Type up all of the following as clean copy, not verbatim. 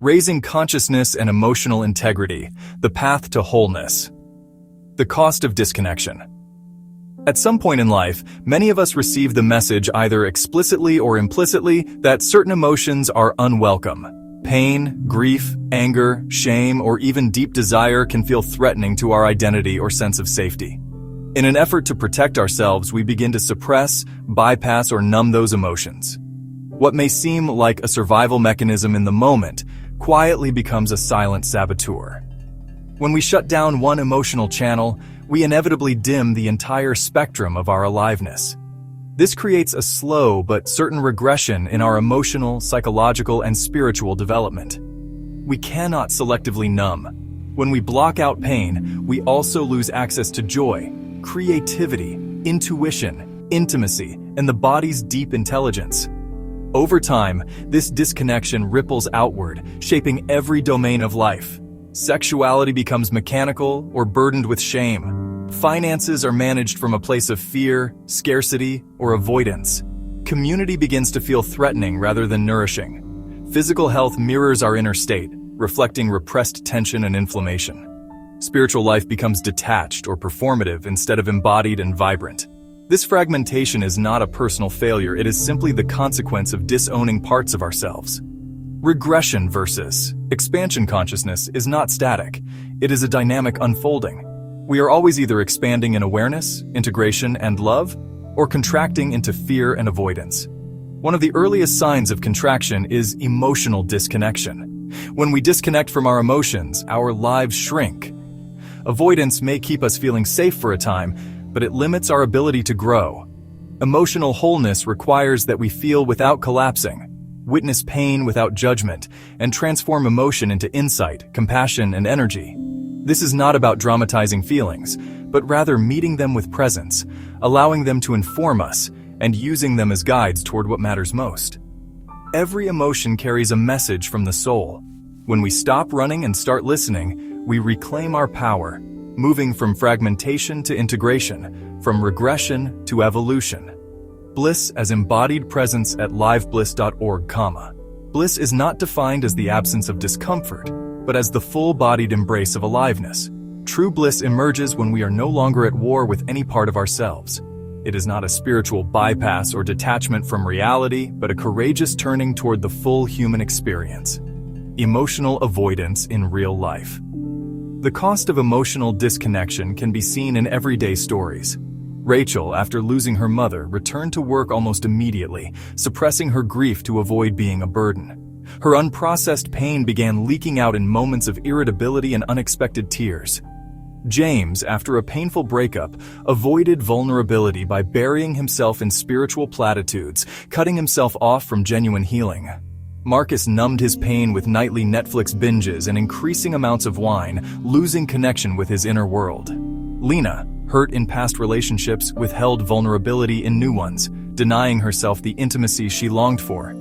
Raising consciousness and emotional integrity, the path to wholeness. The cost of disconnection. At some point in life, many of us receive the message either explicitly or implicitly that certain emotions are unwelcome. Pain, grief, anger, shame, or even deep desire can feel threatening to our identity or sense of safety. In an effort to protect ourselves, we begin to suppress, bypass, or numb those emotions. What may seem like a survival mechanism in the moment quietly becomes a silent saboteur. When we shut down one emotional channel, we inevitably dim the entire spectrum of our aliveness. This creates a slow but certain regression in our emotional, psychological, and spiritual development. We cannot selectively numb. When we block out pain, we also lose access to joy, creativity, intuition, intimacy, and the body's deep intelligence. Over time, this disconnection ripples outward, shaping every domain of life. Sexuality becomes mechanical or burdened with shame. Finances are managed from a place of fear, scarcity, or avoidance. Community begins to feel threatening rather than nourishing. Physical health mirrors our inner state, reflecting repressed tension and inflammation. Spiritual life becomes detached or performative instead of embodied and vibrant. This fragmentation is not a personal failure, it is simply the consequence of disowning parts of ourselves. Regression versus expansion consciousness is not static, it is a dynamic unfolding. We are always either expanding in awareness, integration, and love, or contracting into fear and avoidance. One of the earliest signs of contraction is emotional disconnection. When we disconnect from our emotions, our lives shrink. Avoidance may keep us feeling safe for a time, but it limits our ability to grow. Emotional wholeness requires that we feel without collapsing, witness pain without judgment, and transform emotion into insight, compassion, and energy. This is not about dramatizing feelings, but rather meeting them with presence, allowing them to inform us, and using them as guides toward what matters most. Every emotion carries a message from the soul. When we stop running and start listening, we reclaim our power, moving from fragmentation to integration, from regression to evolution. Bliss as embodied presence at livebliss.org, Bliss is not defined as the absence of discomfort, but as the full-bodied embrace of aliveness. True bliss emerges when we are no longer at war with any part of ourselves. It is not a spiritual bypass or detachment from reality, but a courageous turning toward the full human experience. Emotional avoidance in real life. The cost of emotional disconnection can be seen in everyday stories. Rachel, after losing her mother, returned to work almost immediately, suppressing her grief to avoid being a burden. Her unprocessed pain began leaking out in moments of irritability and unexpected tears. James, after a painful breakup, avoided vulnerability by burying himself in spiritual platitudes, cutting himself off from genuine healing. Marcus numbed his pain with nightly Netflix binges and increasing amounts of wine, losing connection with his inner world. Lena, hurt in past relationships, withheld vulnerability in new ones, denying herself the intimacy she longed for.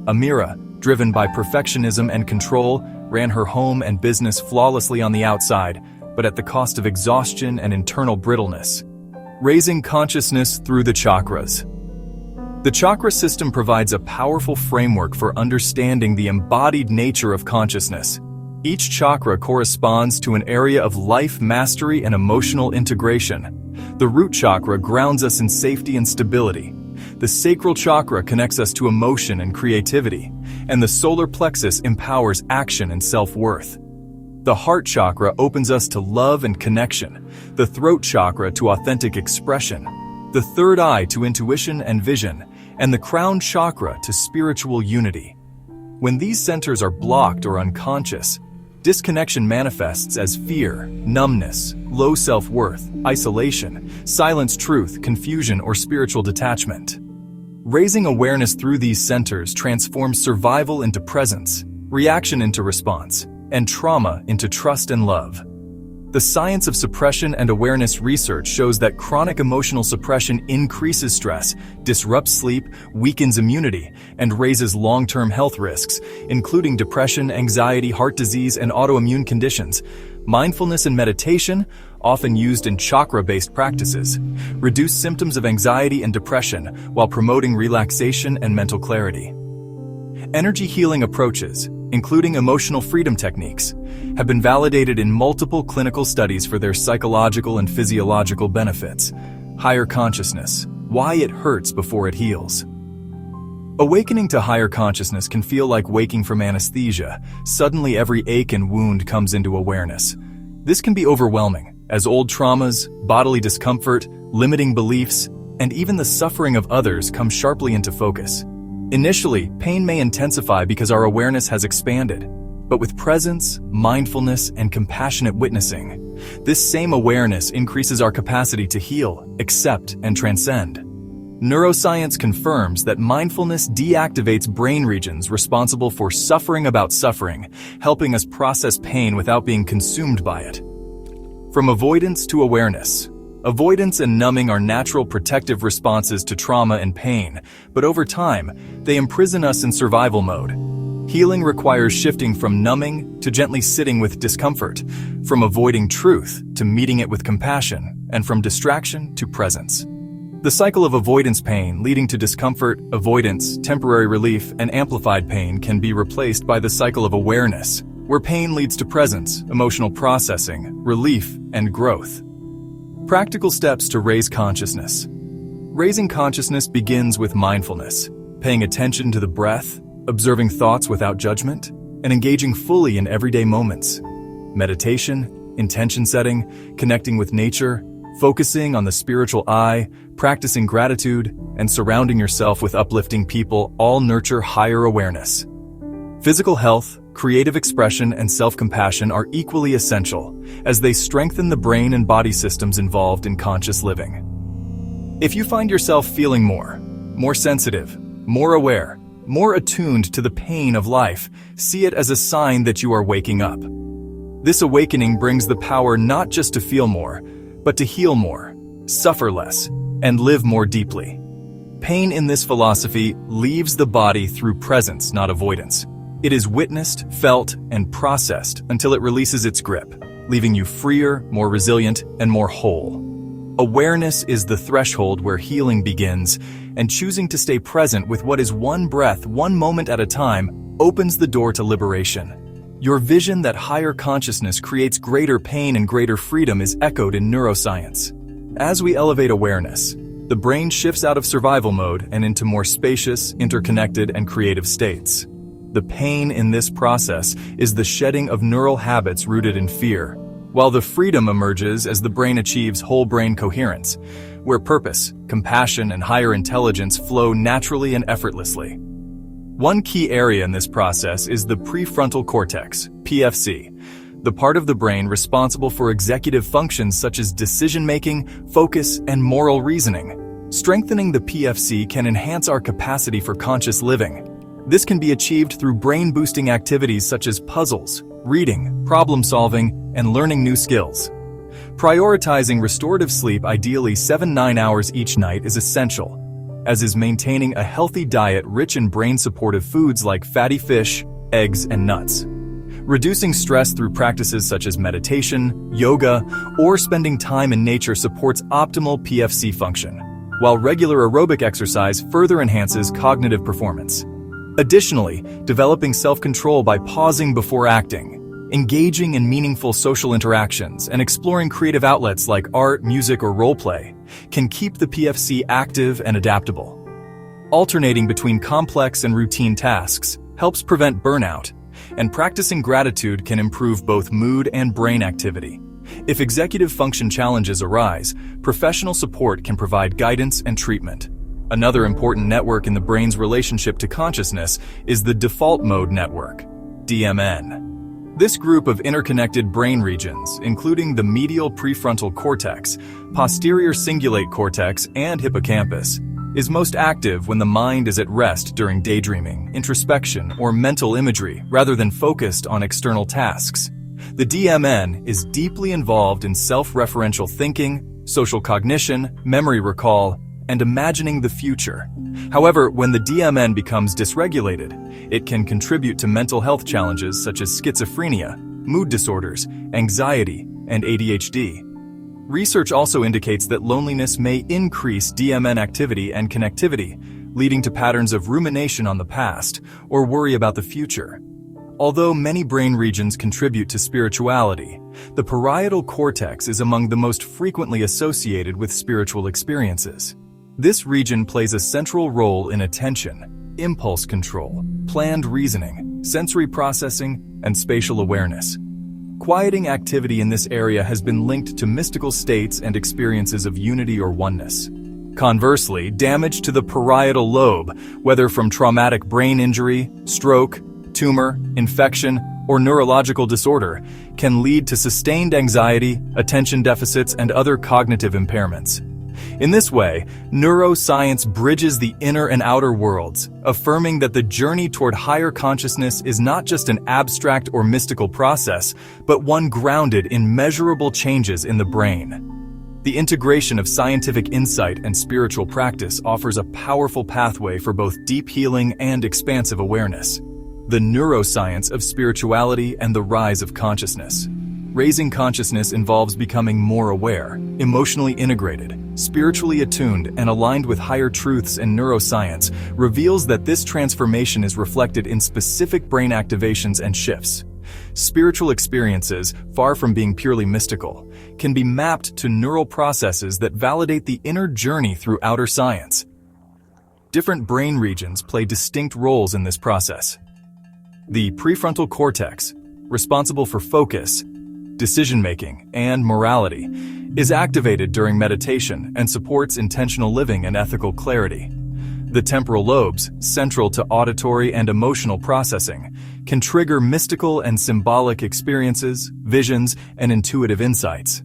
Amira, driven by perfectionism and control, ran her home and business flawlessly on the outside, but at the cost of exhaustion and internal brittleness. Raising consciousness through the chakras. The chakra system provides a powerful framework for understanding the embodied nature of consciousness. Each chakra corresponds to an area of life mastery and emotional integration. The root chakra grounds us in safety and stability. The sacral chakra connects us to emotion and creativity, and the solar plexus empowers action and self-worth. The heart chakra opens us to love and connection, the throat chakra to authentic expression, the third eye to intuition and vision, and the crown chakra to spiritual unity. When these centers are blocked or unconscious, disconnection manifests as fear, numbness, low self-worth, isolation, silenced truth, confusion, or spiritual detachment. Raising awareness through these centers transforms survival into presence, reaction into response, and trauma into trust and love. The science of suppression and awareness research shows that chronic emotional suppression increases stress, disrupts sleep, weakens immunity, and raises long-term health risks, including depression, anxiety, heart disease, and autoimmune conditions. Mindfulness and meditation, often used in chakra-based practices, reduce symptoms of anxiety and depression while promoting relaxation and mental clarity. Energy healing approaches. including emotional freedom techniques, have been validated in multiple clinical studies for their psychological and physiological benefits. Higher consciousness, why it hurts before it heals. Awakening to higher consciousness can feel like waking from anesthesia. Suddenly every ache and wound comes into awareness. This can be overwhelming, as old traumas, bodily discomfort, limiting beliefs, and even the suffering of others come sharply into focus. Initially, pain may intensify because our awareness has expanded. But with presence, mindfulness, and compassionate witnessing, this same awareness increases our capacity to heal, accept, and transcend. Neuroscience confirms that mindfulness deactivates brain regions responsible for suffering about suffering, helping us process pain without being consumed by it. From avoidance to awareness. Avoidance and numbing are natural protective responses to trauma and pain, but over time, they imprison us in survival mode. Healing requires shifting from numbing to gently sitting with discomfort, from avoiding truth to meeting it with compassion, and from distraction to presence. The cycle of avoidance pain leading to discomfort, avoidance, temporary relief, and amplified pain can be replaced by the cycle of awareness, where pain leads to presence, emotional processing, relief, and growth. Practical steps to raise consciousness. Raising consciousness begins with mindfulness, paying attention to the breath, observing thoughts without judgment, and engaging fully in everyday moments. Meditation, intention setting, connecting with nature, focusing on the spiritual eye, practicing gratitude, and surrounding yourself with uplifting people all nurture higher awareness. Physical health, creative expression, and self-compassion are equally essential, as they strengthen the brain and body systems involved in conscious living. If you find yourself feeling more sensitive, more aware, more attuned to the pain of life, see it as a sign that you are waking up. This awakening brings the power not just to feel more, but to heal more, suffer less, and live more deeply. Pain in this philosophy leaves the body through presence, not avoidance. It is witnessed, felt, and processed until it releases its grip, leaving you freer, more resilient, and more whole. Awareness is the threshold where healing begins, and choosing to stay present with what is one breath, one moment at a time, opens the door to liberation. Your vision that higher consciousness creates greater pain and greater freedom is echoed in neuroscience. As we elevate awareness, the brain shifts out of survival mode and into more spacious, interconnected, and creative states. The pain in this process is the shedding of neural habits rooted in fear, while the freedom emerges as the brain achieves whole brain coherence, where purpose, compassion, and higher intelligence flow naturally and effortlessly. One key area in this process is the prefrontal cortex, PFC, the part of the brain responsible for executive functions such as decision-making, focus, and moral reasoning. Strengthening the PFC can enhance our capacity for conscious living. This can be achieved through brain-boosting activities such as puzzles, reading, problem-solving, and learning new skills. Prioritizing restorative sleep, ideally 7-9 hours each night, is essential, as is maintaining a healthy diet rich in brain-supportive foods like fatty fish, eggs, and nuts. Reducing stress through practices such as meditation, yoga, or spending time in nature supports optimal PFC function, while regular aerobic exercise further enhances cognitive performance. Additionally, developing self-control by pausing before acting, engaging in meaningful social interactions, and exploring creative outlets like art, music, or role-play can keep the PFC active and adaptable. Alternating between complex and routine tasks helps prevent burnout, and practicing gratitude can improve both mood and brain activity. If executive function challenges arise, professional support can provide guidance and treatment. Another important network in the brain's relationship to consciousness is the default mode network, DMN. This group of interconnected brain regions, including the medial prefrontal cortex, posterior cingulate cortex, and hippocampus, is most active when the mind is at rest during daydreaming, introspection, or mental imagery, rather than focused on external tasks. The DMN is deeply involved in self-referential thinking, social cognition, memory recall, and imagining the future. However, when the DMN becomes dysregulated, it can contribute to mental health challenges such as schizophrenia, mood disorders, anxiety, and ADHD. Research also indicates that loneliness may increase DMN activity and connectivity, leading to patterns of rumination on the past or worry about the future. Although many brain regions contribute to spirituality, the parietal cortex is among the most frequently associated with spiritual experiences. This region plays a central role in attention, impulse control, planned reasoning, sensory processing, and spatial awareness. Quieting activity in this area has been linked to mystical states and experiences of unity or oneness. Conversely, damage to the parietal lobe, whether from traumatic brain injury, stroke, tumor, infection, or neurological disorder, can lead to sustained anxiety, attention deficits, and other cognitive impairments. In this way, neuroscience bridges the inner and outer worlds, affirming that the journey toward higher consciousness is not just an abstract or mystical process, but one grounded in measurable changes in the brain. The integration of scientific insight and spiritual practice offers a powerful pathway for both deep healing and expansive awareness. The neuroscience of spirituality and the rise of consciousness. Raising consciousness involves becoming more aware, emotionally integrated, spiritually attuned, and aligned with higher truths, and neuroscience reveals that this transformation is reflected in specific brain activations and shifts. Spiritual experiences, far from being purely mystical, can be mapped to neural processes that validate the inner journey through outer science. Different brain regions play distinct roles in this process. The prefrontal cortex, responsible for focus, decision-making, and morality, is activated during meditation and supports intentional living and ethical clarity. The temporal lobes, central to auditory and emotional processing, can trigger mystical and symbolic experiences, visions, and intuitive insights.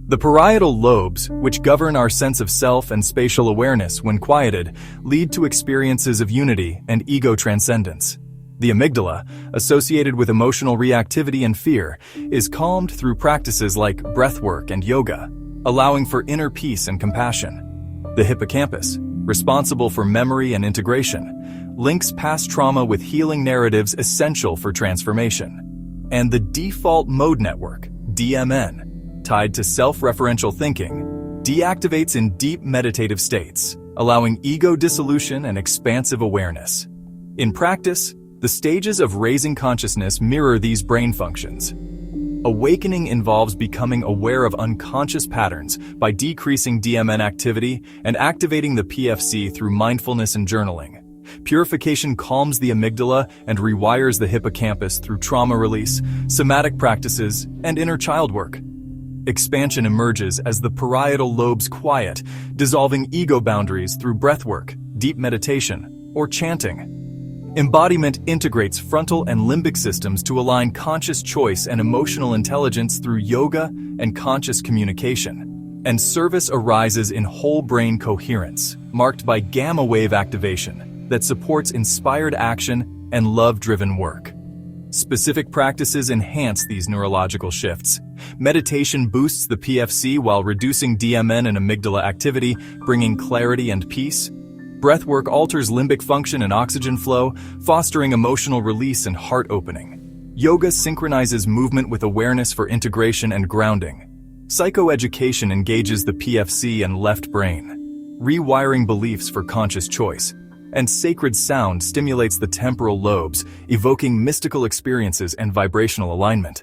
The parietal lobes, which govern our sense of self and spatial awareness when quieted, lead to experiences of unity and ego transcendence. The amygdala, associated with emotional reactivity and fear, is calmed through practices like breathwork and yoga, allowing for inner peace and compassion. The hippocampus, responsible for memory and integration, links past trauma with healing narratives essential for transformation. And the default mode network, DMN, tied to self-referential thinking, deactivates in deep meditative states, allowing ego dissolution and expansive awareness. In practice, the stages of raising consciousness mirror these brain functions. Awakening involves becoming aware of unconscious patterns by decreasing DMN activity and activating the PFC through mindfulness and journaling. Purification calms the amygdala and rewires the hippocampus through trauma release, somatic practices, and inner child work. Expansion emerges as the parietal lobes quiet, dissolving ego boundaries through breathwork, deep meditation, or chanting. Embodiment integrates frontal and limbic systems to align conscious choice and emotional intelligence through yoga and conscious communication. And service arises in whole brain coherence, marked by gamma wave activation that supports inspired action and love-driven work. Specific practices enhance these neurological shifts. Meditation boosts the PFC while reducing DMN and amygdala activity, bringing clarity and peace. Breathwork alters limbic function and oxygen flow, fostering emotional release and heart opening. Yoga synchronizes movement with awareness for integration and grounding. Psychoeducation engages the PFC and left brain, rewiring beliefs for conscious choice. And sacred sound stimulates the temporal lobes, evoking mystical experiences and vibrational alignment.